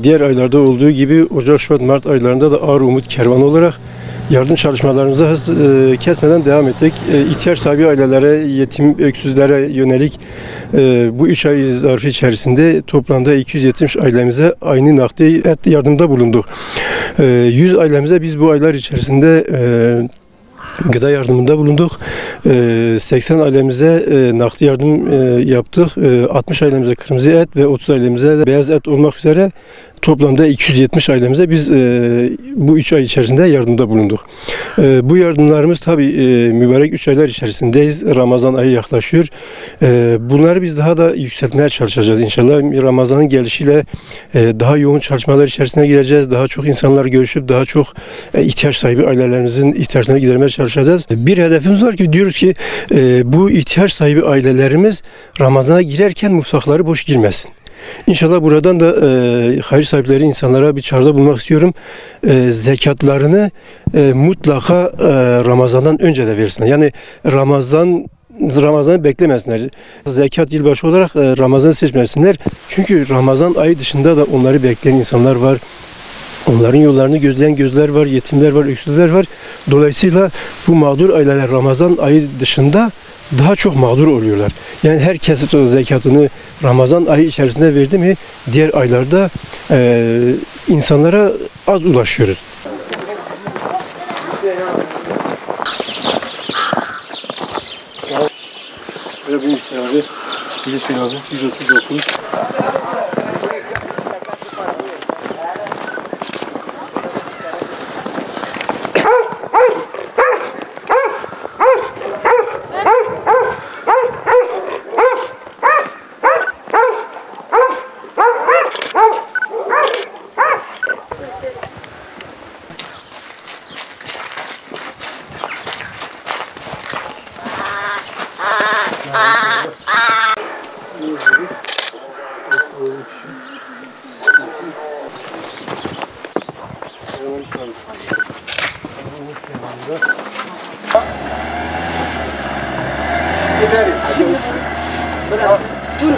Diğer aylarda olduğu gibi Ocak, Şubat, Mart aylarında da Ağrı Umut Kervanı olarak yardım çalışmalarımıza kesmeden devam ettik. İhtiyaç sahibi ailelere, yetim öksüzlere yönelik bu 3 ay zarfı içerisinde toplamda 270 ailemize aynı nakdi et yardımda bulunduk. 100 ailemize biz bu aylar içerisinde gıda yardımında bulunduk. 80 ailemize nakdi yardım yaptık. 60 ailemize kırmızı et ve 30 ailemize de beyaz et olmak üzere toplamda 270 ailemize biz bu 3 ay içerisinde yardımda bulunduk. Bu yardımlarımız tabii mübarek 3 aylar içerisindeyiz. Ramazan ayı yaklaşıyor. Bunları biz daha da yükseltmeye çalışacağız inşallah. Ramazan'ın gelişiyle daha yoğun çalışmalar içerisine gireceğiz. Daha çok insanlar görüşüp daha çok ihtiyaç sahibi ailelerimizin ihtiyaçlarını gidermeye çalışacağız. Bir hedefimiz var ki diyoruz ki bu ihtiyaç sahibi ailelerimiz Ramazan'a girerken mutfakları boş girmesin. İnşallah buradan da hayır sahipleri insanlara bir çağrıda bulunmak istiyorum. Zekatlarını mutlaka Ramazan'dan önce de versinler. Yani Ramazan'ı beklemesinler. Zekat yılbaşı olarak Ramazan'ı seçmesinler. Çünkü Ramazan ayı dışında da onları bekleyen insanlar var. Onların yollarını gözleyen gözler var, yetimler var, öksüzler var. Dolayısıyla bu mağdur aileler Ramazan ayı dışında daha çok mağdur oluyorlar. Yani herkes zekatını Ramazan ayı içerisinde verdi mi diğer aylarda insanlara az ulaşıyoruz. Böyle bir isteği abi. Bilirsin abi. 139. Şimdi bırak. Durun.